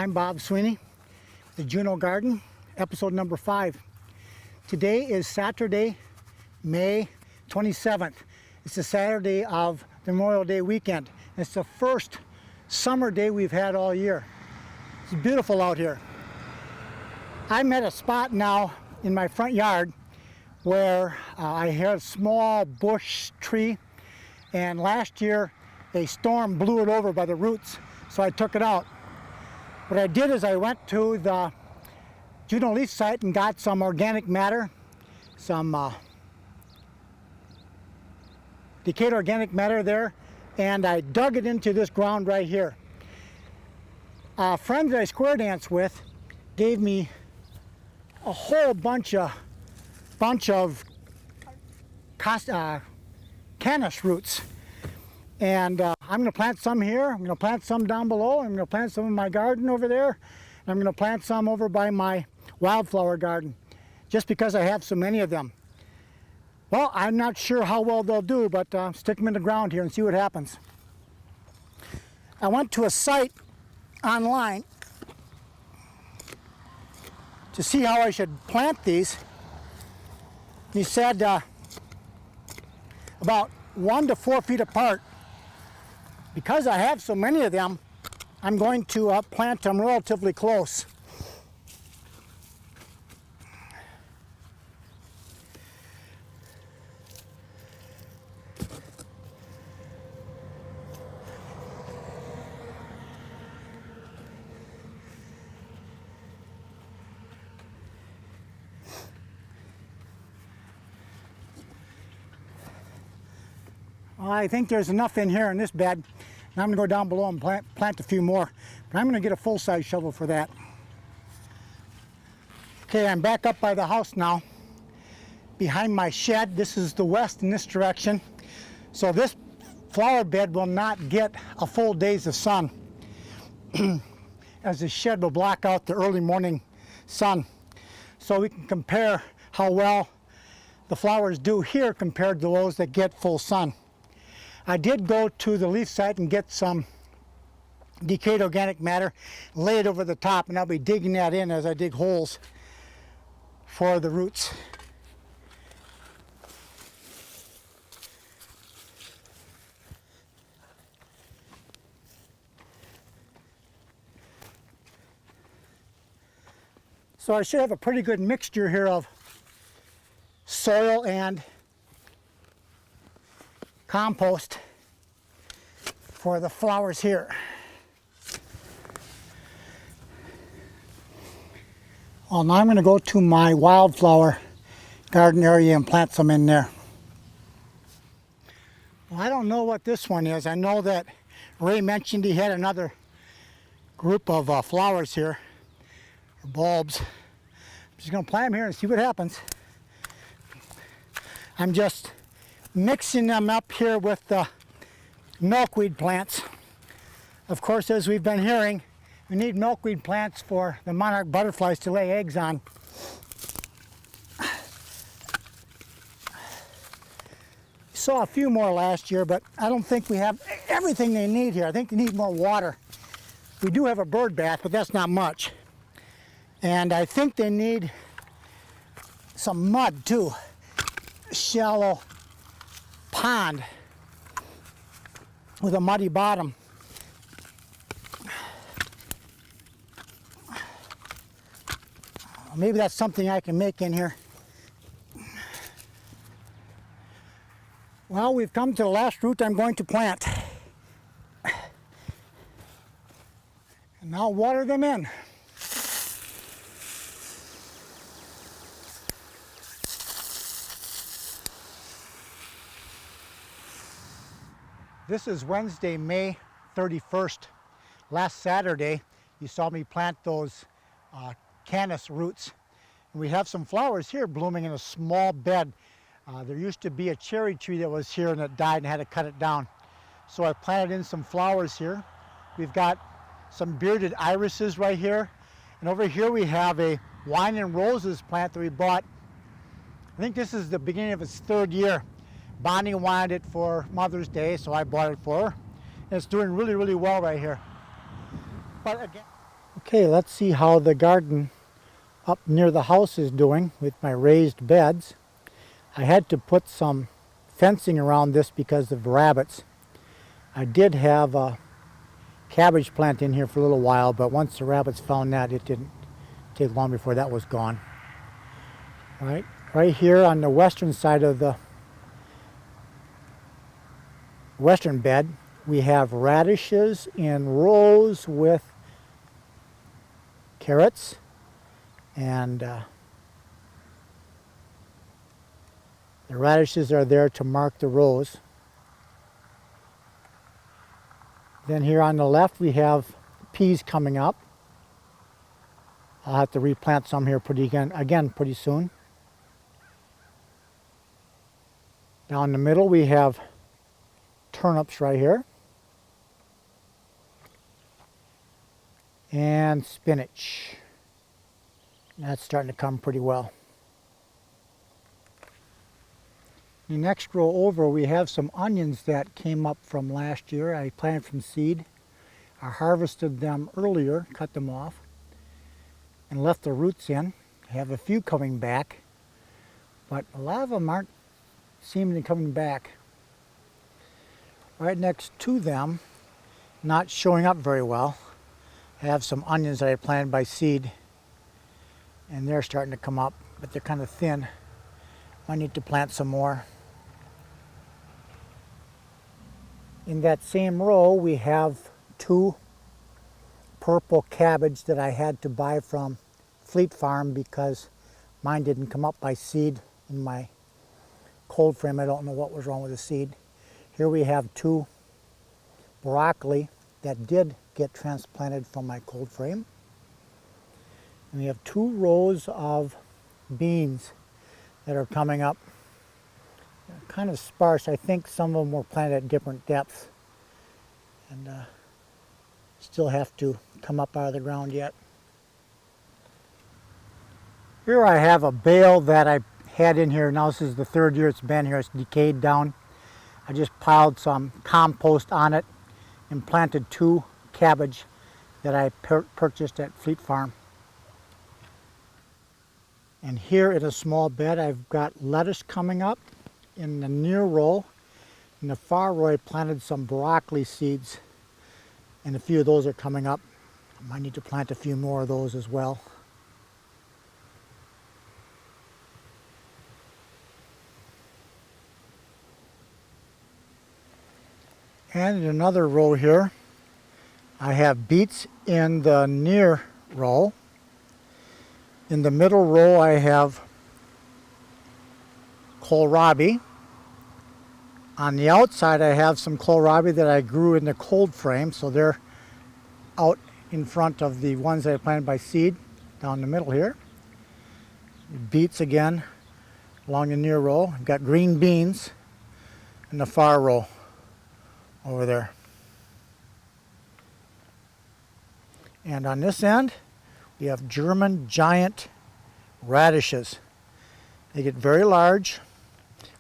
I'm Bob Sweeney, the Juneau Garden, episode number 5. Today is Saturday, May 27th. It's the Saturday of the Memorial Day weekend. It's the first summer day we've had all year. It's beautiful out here. I'm at a spot now in my front yard where I had a small bush tree, and last year a storm blew it over by the roots, so I took it out. What I did is I went to the Juneau leaf site and got some organic matter, some decayed organic matter there, and I dug it into this ground right here. A friend that I square dance with gave me a whole bunch of canis roots, and I'm going to plant some here. I'm going to plant some down below. I'm going to plant some in my garden over there, and I'm going to plant some over by my wildflower garden, just because I have so many of them. Well, I'm not sure how well they'll do, but stick them in the ground here and see what happens. I went to a site online to see how I should plant these. He said about 1 to 4 feet apart. Because I have so many of them, I'm going to plant them relatively close. I think there's enough in here in this bed. Now I'm going to go down below and plant a few more. But I'm going to get a full-size shovel for that. Okay, I'm back up by the house now, behind my shed. This is the west in this direction. So this flower bed will not get a full days of sun, as the shed will block out the early morning sun. So we can compare how well the flowers do here compared to those that get full sun. I did go to the leaf site and get some decayed organic matter, lay it over the top, and I'll be digging that in as I dig holes for the roots. So I should have a pretty good mixture here of soil and compost for the flowers here. Well, now I'm going to go to my wildflower garden area and plant some in there. Well, I don't know what this one is. I know that Ray mentioned he had another group of flowers here, or bulbs. I'm just going to plant them here and see what happens. I'm just mixing them up here with the milkweed plants. Of course, as we've been hearing, we need milkweed plants for the monarch butterflies to lay eggs on. Saw a few more last year, but I don't think we have everything they need here. I think they need more water. We do have a bird bath, but that's not much. And I think they need some mud too. Shallow pond with a muddy bottom. Maybe that's something I can make in here. Well, we've come to the last root I'm going to plant. And now water them in. This is Wednesday, May 31st. Last Saturday, you saw me plant those canis roots. And we have some flowers here blooming in a small bed. There used to be a cherry tree that was here and it died and I had to cut it down. So I planted in some flowers here. We've got some bearded irises right here. And over here we have a wine and roses plant that we bought. I think this is the beginning of its 3rd year. Bonnie wanted it for Mother's Day, so I bought it for her. And it's doing really, really well right here. But again, Okay, let's see how the garden up near the house is doing with my raised beds. I had to put some fencing around this because of rabbits. I did have a cabbage plant in here for a little while, but once the rabbits found that, it didn't take long before that was gone. Right here on the western side of the western bed, we have radishes in rows with carrots, and the radishes are there to mark the rows. Then here on the left we have peas coming up. I'll have to replant some here again pretty soon. Down the middle we have turnips right here. And spinach. That's starting to come pretty well. The next row over we have some onions that came up from last year. I planted from seed. I harvested them earlier, cut them off, and left the roots in. I have a few coming back, but a lot of them aren't seeming to be coming back. Right next to them, not showing up very well, I have some onions that I planted by seed, and they're starting to come up, but they're kind of thin. I need to plant some more. In that same row we have 2 purple cabbage that I had to buy from Fleet Farm because mine didn't come up by seed in my cold frame. I don't know what was wrong with the seed. Here we have 2 broccoli that did get transplanted from my cold frame. And we have 2 rows of beans that are coming up. They're kind of sparse. I think some of them were planted at different depths and still have to come up out of the ground yet. Here I have a bale that I had in here. Now this is the 3rd year it's been here. It's decayed down. I just piled some compost on it and planted 2 cabbage that I purchased at Fleet Farm. And here in a small bed I've got lettuce coming up in the near row. In the far row I planted some broccoli seeds, and a few of those are coming up. I might need to plant a few more of those as well. And in another row here I have beets in the near row. In the middle row I have kohlrabi. On the outside I have some kohlrabi that I grew in the cold frame, so they're out in front of the ones that I planted by seed down the middle here. Beets again along the near row. I've got green beans in the far row over there. And on this end we have German giant radishes. They get very large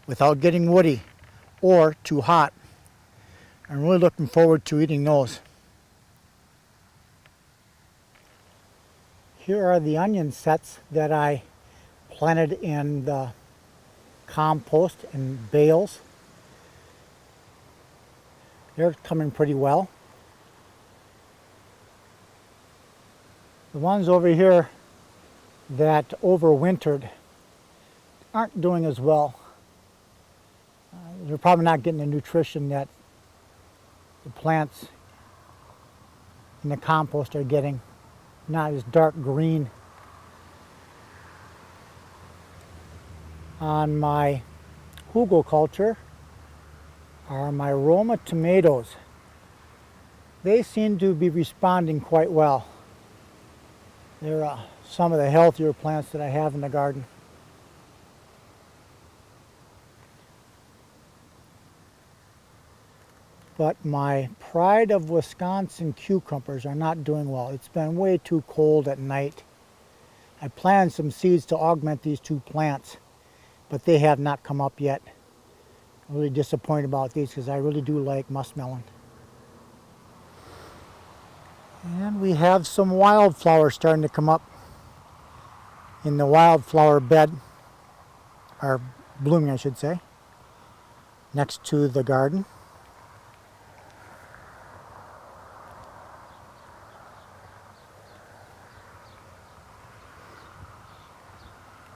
without getting woody or too hot. I'm really looking forward to eating those. Here are the onion sets that I planted in the compost in bales. They're coming pretty well. The ones over here that overwintered aren't doing as well. They're probably not getting the nutrition that the plants in the compost are getting. Not as dark green. On my hugelkultur are my Roma tomatoes. They seem to be responding quite well. They're some of the healthier plants that I have in the garden. But my Pride of Wisconsin cucumbers are not doing well. It's been way too cold at night. I planted some seeds to augment these 2 plants, but they have not come up yet. I'm really disappointed about these because I really do like muskmelon. And we have some wildflowers starting to come up in the wildflower bed, or blooming I should say, next to the garden.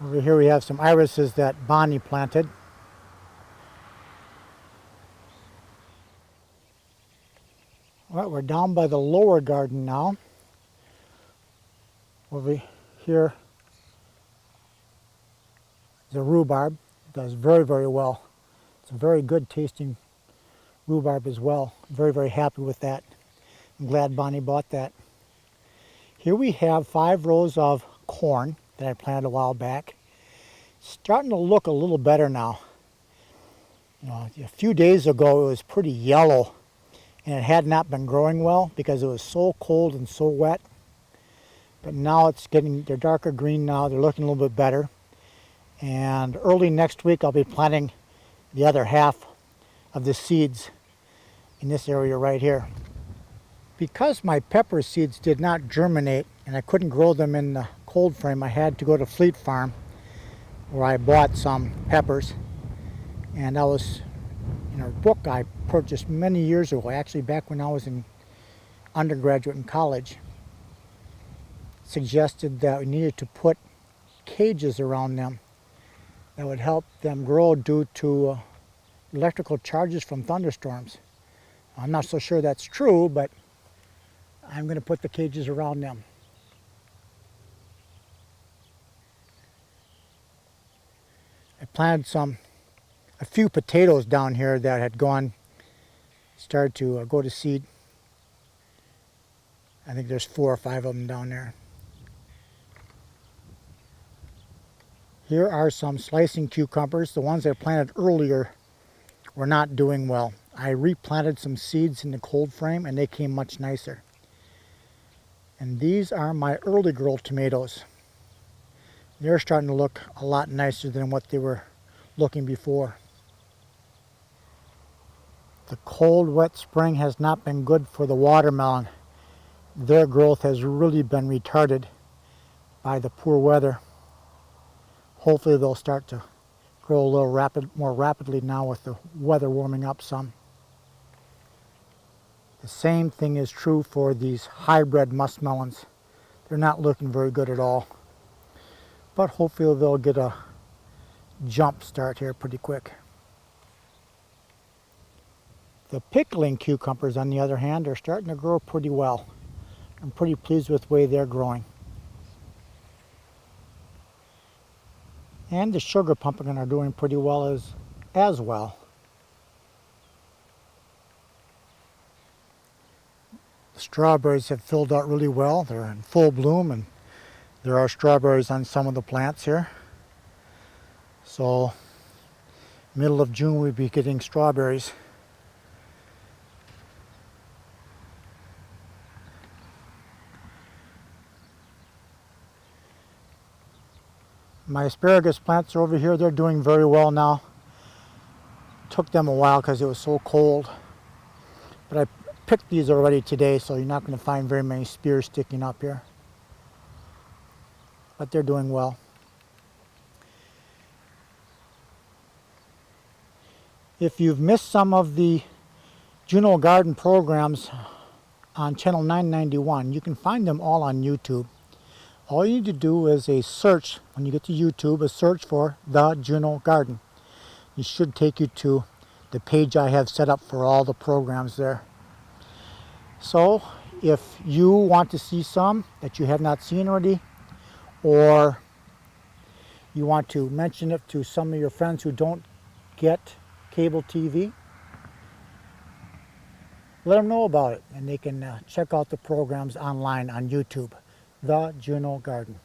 Over here we have some irises that Bonnie planted. Well, we're down by the lower garden now. Over here, the rhubarb does very, very well. It's a very good tasting rhubarb as well. Very, very happy with that. I'm glad Bonnie bought that. Here we have 5 rows of corn that I planted a while back. Starting to look a little better now. You know, a few days ago it was pretty yellow and it had not been growing well because it was so cold and so wet. But now they're darker green now. They're looking a little bit better. And early next week I'll be planting the other half of the seeds in this area right here. Because my pepper seeds did not germinate and I couldn't grow them in the cold frame, I had to go to Fleet Farm where I bought some peppers. And that was in a book I purchased many years ago, actually back when I was in undergraduate in college. Suggested that we needed to put cages around them that would help them grow due to electrical charges from thunderstorms. I'm not so sure that's true, but I'm going to put the cages around them. I planted a few potatoes down here that had started to go to seed. I think there's 4 or 5 of them down there. Here are some slicing cucumbers. The ones I planted earlier were not doing well. I replanted some seeds in the cold frame and they came much nicer. And these are my early girl tomatoes. They're starting to look a lot nicer than what they were looking before. The cold, wet spring has not been good for the watermelon. Their growth has really been retarded by the poor weather. Hopefully they'll start to grow a little more rapidly now with the weather warming up some. The same thing is true for these hybrid muskmelons. They're not looking very good at all. But hopefully they'll get a jump start here pretty quick. The pickling cucumbers, on the other hand, are starting to grow pretty well. I'm pretty pleased with the way they're growing. And the sugar pumpkin are doing pretty well as well. The strawberries have filled out really well. They're in full bloom and there are strawberries on some of the plants here. So, middle of June we'll be getting strawberries. My asparagus plants are over here. They're doing very well now. Took them a while because it was so cold. But I picked these already today, so you're not going to find very many spears sticking up here. But they're doing well. If you've missed some of the Juneau Garden programs on channel 991, you can find them all on YouTube. All you need to do is a search, when you get to YouTube, a search for the Juneau Garden. It should take you to the page I have set up for all the programs there. So if you want to see some that you have not seen already, or you want to mention it to some of your friends who don't get cable TV, let them know about it and they can check out the programs online on YouTube. The Juneau Garden.